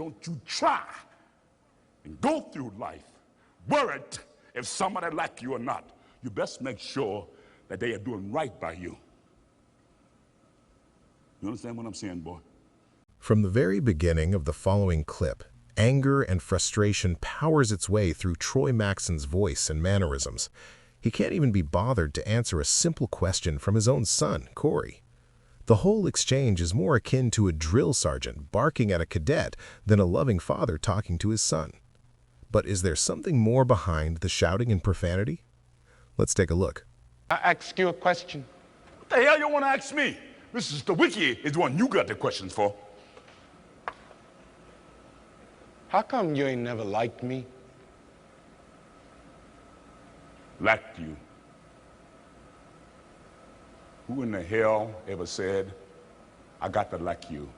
don't you try and go through life worried if somebody like you or not. You best make sure that they are doing right by you. You understand what I'm saying, boy? From the very beginning of the following clip, anger and frustration powers its way through Troy Maxon's voice and mannerisms. He can't even be bothered to answer a simple question from his own son, Corey. The whole exchange is more akin to a drill sergeant barking at a cadet than a loving father talking to his son. But is there something more behind the shouting and profanity? Let's take a look. I ask you a question. What the hell you want to ask me? Mr. Wiki is the one you got the questions for. How come you ain't never liked me? Liked you? Who in the hell ever said, I got to like you?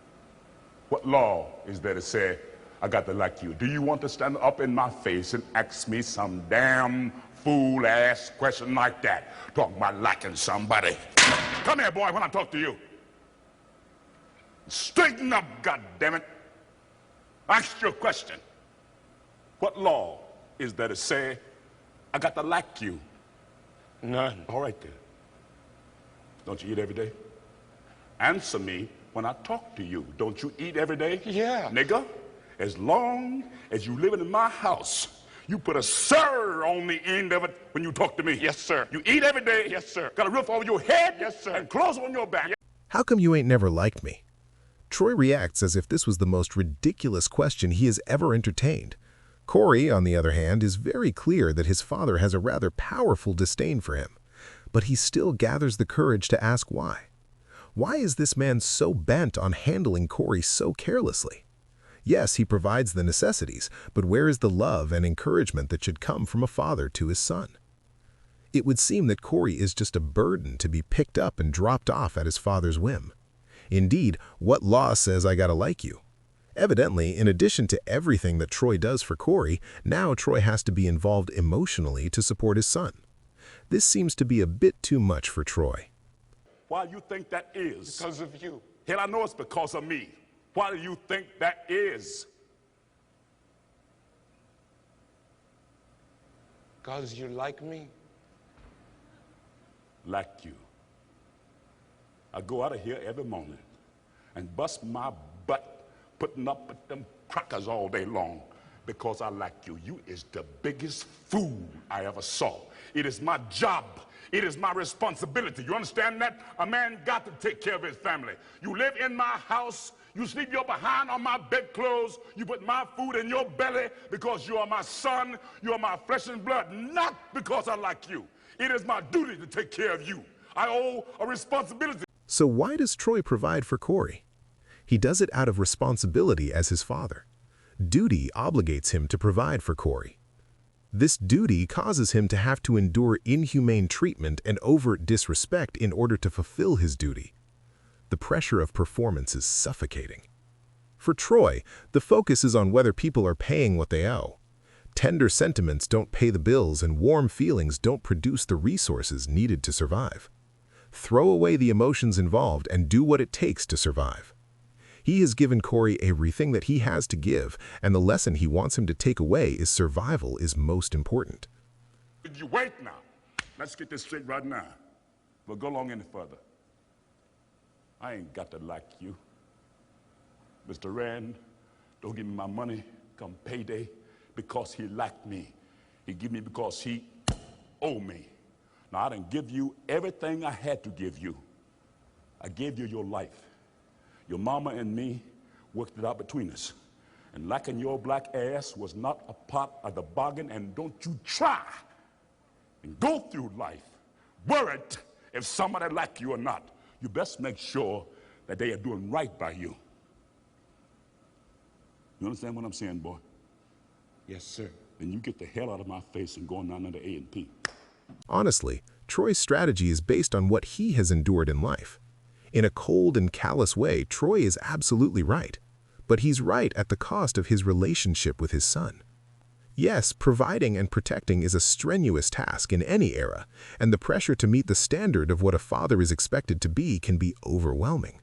What law is there to say, I got to like you? Do you want to stand up in my face and ask me some damn fool-ass question like that? Talking about liking somebody. Come here, boy, when I talk to you. Straighten up, goddammit. Ask your question. What law is there to say, I got to like you? None. All right, then. Don't you eat every day? Answer me when I talk to you. Don't you eat every day? Yeah. Nigga, as long as you living in my house, you put a sir on the end of it when you talk to me. Yes, sir. You eat every day. Yes, sir. Got a roof over your head. Yes, sir. And clothes on your back. How come you ain't never liked me? Troy reacts as if this was the most ridiculous question he has ever entertained. Corey, on the other hand, is very clear that his father has a rather powerful disdain for him, but he still gathers the courage to ask why. Why is this man so bent on handling Corey so carelessly? Yes, he provides the necessities, but where is the love and encouragement that should come from a father to his son? It would seem that Corey is just a burden to be picked up and dropped off at his father's whim. Indeed, what law says I gotta like you? Evidently, in addition to everything that Troy does for Corey, now Troy has to be involved emotionally to support his son. This seems to be a bit too much for Troy. Why do you think that is? Because of you. Hell, I know it's because of me. Why do you think that is? Because you like me. Like you. I go out of here every morning and bust my butt putting up with them crackers all day long because I like you. You is the biggest fool I ever saw. It is my job. It is my responsibility. You understand that? A man got to take care of his family. You live in my house. You sleep your behind on my bedclothes. You put my food in your belly because you are my son. You are my flesh and blood, not because I like you. It is my duty to take care of you. I owe a responsibility. So why does Troy provide for Corey? He does it out of responsibility as his father. Duty obligates him to provide for Corey. This duty causes him to have to endure inhumane treatment and overt disrespect in order to fulfill his duty. The pressure of performance is suffocating. For Troy, the focus is on whether people are paying what they owe. Tender sentiments don't pay the bills, and warm feelings don't produce the resources needed to survive. Throw away the emotions involved and do what it takes to survive. He has given Corey everything that he has to give, and the lesson he wants him to take away is survival is most important. You wait now. Let's get this straight right now. We'll go along any further. I ain't got to like you. Mr. Rand, don't give me my money come payday because he liked me. He give me because he owe me. Now, I didn't give you everything I had to give you. I gave you your life. Your mama and me worked it out between us. And liking your black ass was not a part of the bargain, and don't you try and go through life worried if somebody like you or not. You best make sure that they are doing right by you. You understand what I'm saying, boy? Yes, sir. Then you get the hell out of my face and go on down under A&P. Honestly, Troy's strategy is based on what he has endured in life. In a cold and callous way, Troy is absolutely right. But he's right at the cost of his relationship with his son. Yes, providing and protecting is a strenuous task in any era, and the pressure to meet the standard of what a father is expected to be can be overwhelming.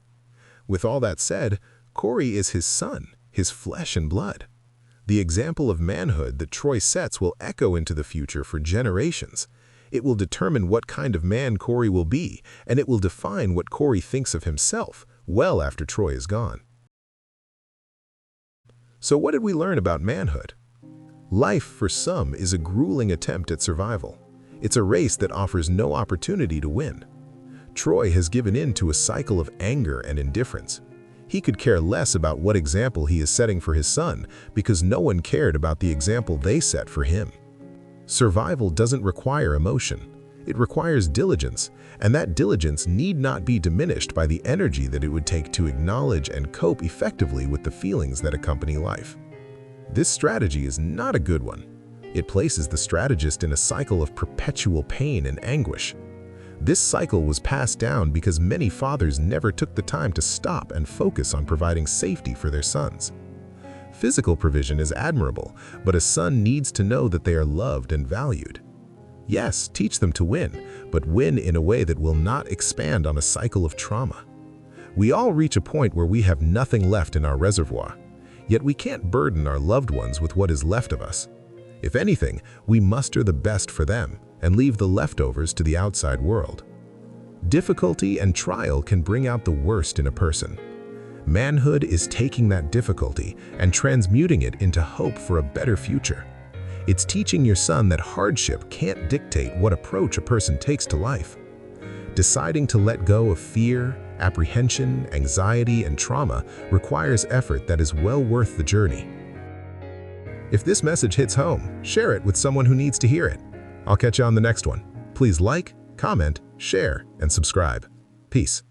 With all that said, Corey is his son, his flesh and blood. The example of manhood that Troy sets will echo into the future for generations. It will determine what kind of man Corey will be, and it will define what Corey thinks of himself well after Troy is gone. So what did we learn about manhood? Life, for some, is a grueling attempt at survival. It's a race that offers no opportunity to win. Troy has given in to a cycle of anger and indifference. He could care less about what example he is setting for his son because no one cared about the example they set for him. Survival doesn't require emotion. It requires diligence, and that diligence need not be diminished by the energy that it would take to acknowledge and cope effectively with the feelings that accompany life. This strategy is not a good one. It places the strategist in a cycle of perpetual pain and anguish. This cycle was passed down because many fathers never took the time to stop and focus on providing safety for their sons. Physical provision is admirable, but a son needs to know that they are loved and valued. Yes, teach them to win, but win in a way that will not expand on a cycle of trauma. We all reach a point where we have nothing left in our reservoir, yet we can't burden our loved ones with what is left of us. If anything, we muster the best for them and leave the leftovers to the outside world. Difficulty and trial can bring out the worst in a person. Manhood is taking that difficulty and transmuting it into hope for a better future. It's teaching your son that hardship can't dictate what approach a person takes to life. Deciding to let go of fear, apprehension, anxiety, and trauma requires effort that is well worth the journey. If this message hits home, share it with someone who needs to hear it. I'll catch you on the next one. Please like, comment, share, and subscribe. Peace.